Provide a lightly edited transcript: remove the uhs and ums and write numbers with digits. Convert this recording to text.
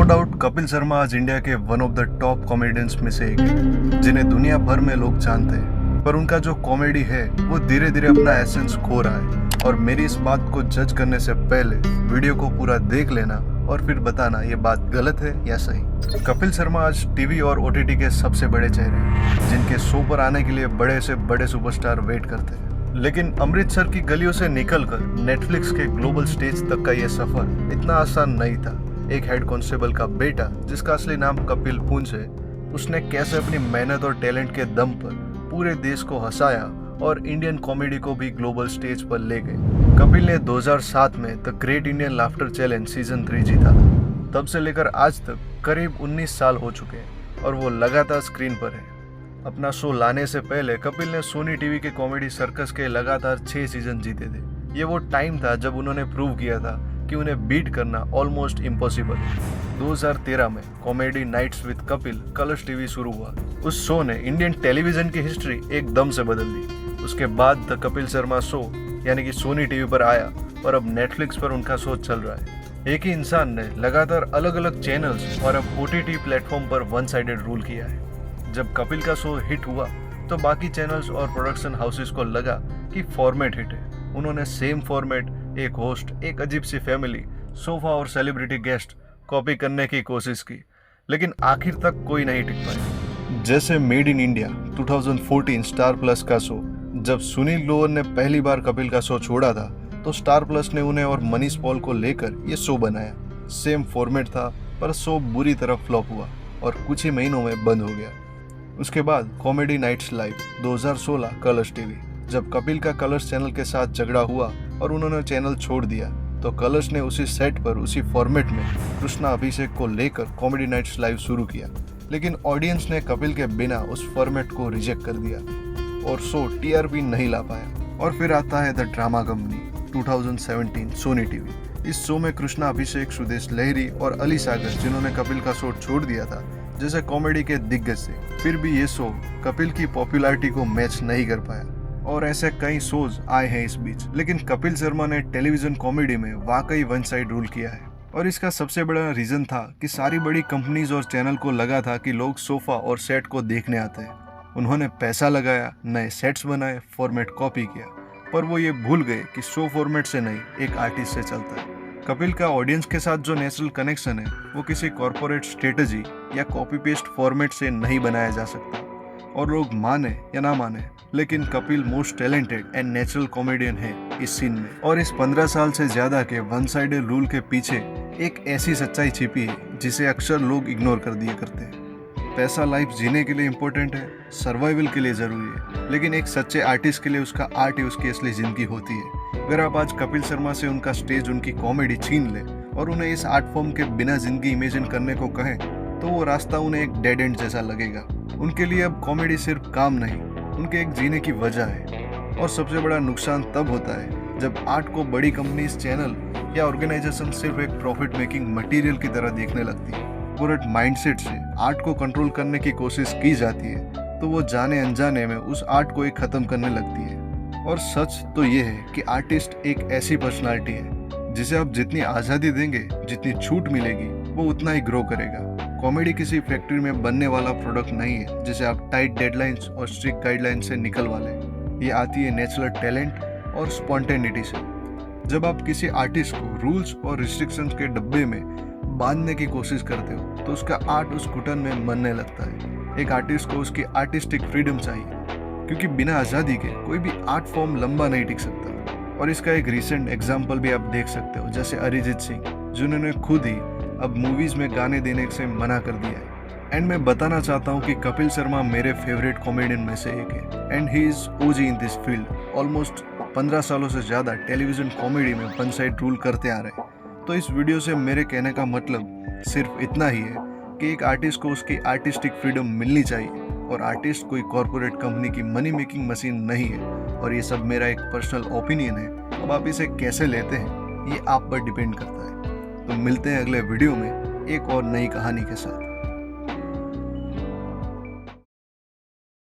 Doubt Kapil Sharma आज India के one of the top comedians में से एक है, जिन्हें दुनिया भर में लोग जानते हैं। पर उनका जो कॉमेडी है वो धीरे धीरे अपना एसेंस खो रहा है। और मेरी इस बात को जज करने से पहले वीडियो को पूरा देख लेना और फिर बताना ये बात गलत है या सही। कपिल शर्मा आज टीवी और ओटीटी के सबसे बड़े चेहरे हैं, जिनके शो पर आने के लिए बड़े से बड़े सुपरस्टार वेट करते हैं। लेकिन अमृतसर की गलियों से निकलकर नेटफ्लिक्स के ग्लोबल स्टेज तक का ये सफर इतना आसान नहीं था। एक हेड कांस्टेबल का बेटा, जिसका असली नाम कपिल पूंछ है, उसने कैसे अपनी मेहनत और टैलेंट के दम पर पूरे देश को हंसाया और इंडियन कॉमेडी को भी ग्लोबल स्टेज पर ले गए। कपिल ने 2007 में the great Indian laughter challenge season 3 जीता था। तब से लेकर आज तक करीब 19 साल हो चुके हैं और वो लगातार स्क्रीन पर है। अपना शो लाने से पहले कपिल ने सोनी टीवी के कॉमेडी सर्कस के लगातार 6 सीजन जीते थे। ये वो टाइम था जब उन्होंने प्रूव किया था कि उन्हें बीट करना ऑलमोस्ट इम्पॉसिबल है। 2013 में comedy nights with Kapil Colors TV शुरू हुआ। उस शो ने इंडियन टेलीविजन की हिस्ट्री एकदम से बदल दी। उसके बाद द कपिल शर्मा शो यानी कि सोनी टीवी पर आया और अब नेटफ्लिक्स पर उनका शो चल रहा है। एक ही इंसान ने लगातार अलग अलग चैनल्स और अब ओटीटी प्लेटफॉर्म पर वन साइडेड रूल किया है। जब कपिल का शो हिट हुआ तो बाकी चैनल्स और प्रोडक्शन हाउसेस को लगा कि फॉर्मेट हिट है। उन्होंने सेम फॉर्मेट, एक होस्ट, एक अजीब सी फैमिली, सोफा और सेलिब्रिटी गेस्ट कॉपी करने की कोशिश की, लेकिन आखिर तक कोई नहीं टिक पाया। जैसे made in India 2014 star plus का शो। जब सुनील ग्रोवर ने पहली बार कपिल का शो छोड़ा था तो स्टार प्लस ने उन्हें और मनीष पॉल को लेकर ये शो बनाया। सेम फॉर्मेट था, पर शो बुरी तरह फ्लॉप हुआ और कुछ ही महीनों में बंद हो गया। उसके बाद comedy nights live 2016 Colors TV. जब कपिल का कलर्स चैनल के साथ झगड़ा हुआ और उन्होंने चैनल छोड़ दिया तो कलर्स ने उसी सेट पर उसी फॉर्मेट में कृष्णा अभिषेक को लेकर कॉमेडी नाइट्स लाइव शुरू किया, लेकिन ऑडियंस ने कपिल के बिना उस फॉर्मेट को रिजेक्ट कर दिया और शो टीआरपी नहीं ला पाया। और फिर आता है the drama company 2017 Sony TV. इस शो में कृष्णा अभिषेक, सुदेश लहरी और अली सागर, जिन्होंने कपिल का शो छोड़ दिया था, जैसे कॉमेडी के दिग्गज थे। फिर भी ये शो कपिल की पॉपुलैरिटी को मैच नहीं कर पाया और ऐसे कई शोज आए हैं इस बीच, लेकिन कपिल शर्मा ने टेलीविजन कॉमेडी में वाकई वन साइड रूल किया है। और इसका सबसे बड़ा रीजन था कि सारी बड़ी कंपनीज और चैनल को लगा था कि लोग सोफा और सेट को देखने आते हैं। उन्होंने पैसा लगाया, नए सेट्स बनाए, फॉर्मेट कॉपी किया, पर वो ये भूल गए कि शो फॉर्मेट से नहीं, एक आर्टिस्ट से चलता है। कपिल का ऑडियंस के साथ जो नेचुरल कनेक्शन है वो किसी कॉर्पोरेट स्ट्रेटजी या कॉपी पेस्ट फॉर्मेट से नहीं बनाया जा सकता। और लोग माने या ना माने, लेकिन Kapil most talented and natural comedian है इस सीन में। और इस 15 साल से ज्यादा के वन साइडेड रूल के पीछे एक ऐसी सच्चाई छिपी है जिसे अक्सर लोग इग्नोर कर दिया करते हैं। पैसा लाइफ जीने के लिए इम्पोर्टेंट है, सर्वाइवल के लिए जरूरी है, लेकिन एक सच्चे आर्टिस्ट के लिए उसका आर्ट ही उसकी असली जिंदगी होती है। अगर आप आज कपिल शर्मा से उनका स्टेज, उनकी कॉमेडी छीन ले और उन्हें इस आर्ट फॉर्म के बिना जिंदगी इमेजिन करने को कहें तो वो रास्ता उन्हें एक डेड एंड जैसा लगेगा। उनके लिए अब कॉमेडी सिर्फ काम नहीं, उनके एक जीने की वजह है। और सबसे बड़ा नुकसान तब होता है जब आर्ट को बड़ी कंपनीज, चैनल या ऑर्गेनाइजेशन सिर्फ एक प्रॉफिट मेकिंग मटेरियल की तरह देखने लगती है। पूरे माइंडसेट से आर्ट को कंट्रोल करने की कोशिश की जाती है तो वो जाने अनजाने में उस आर्ट को ही खत्म करने लगती है। और सच तो ये है कि आर्टिस्ट एक ऐसी पर्सनालिटी है जिसे आप जितनी आज़ादी देंगे, जितनी छूट मिलेगी, वो उतना ही ग्रो करेगा। कॉमेडी किसी फैक्ट्री में बनने वाला प्रोडक्ट नहीं है जिसे आप टाइट डेडलाइंस और स्ट्रिक्ट गाइडलाइंस से निकलवा लें। ये आती है नेचुरल टैलेंट और स्पॉन्टेनिटी से। जब आप किसी आर्टिस्ट को रूल्स और रिस्ट्रिक्शंस के डब्बे में बांधने की कोशिश करते हो तो उसका आर्ट उस घुटन में मरने लगता है। एक आर्टिस्ट को उसकी आर्टिस्टिक फ्रीडम चाहिए, क्योंकि बिना आज़ादी के कोई भी आर्ट फॉर्म लंबा नहीं टिक सकता। और इसका एक रिसेंट एग्जाम्पल भी आप देख सकते हो, जैसे अरिजीत सिंह, जिन्होंने खुद ही अब मूवीज में गाने देने से मना कर दिया है। एंड मैं बताना चाहता हूँ कि कपिल शर्मा मेरे फेवरेट कॉमेडियन में से एक है and he is OG in this field. Almost 15 सालों से ज़्यादा टेलीविजन कॉमेडी में वन साइड रूल करते आ रहे हैं। तो इस वीडियो से मेरे कहने का मतलब सिर्फ इतना ही है कि एक आर्टिस्ट को उसकी आर्टिस्टिक फ्रीडम मिलनी चाहिए और आर्टिस्ट कोई कॉर्पोरेट कंपनी की मनी मेकिंग मशीन नहीं है। और ये सब मेरा एक पर्सनल ओपिनियन है। अब आप इसे कैसे लेते हैं ये आप पर डिपेंड करता है। तो मिलते हैं अगले वीडियो में एक और नई कहानी के साथ।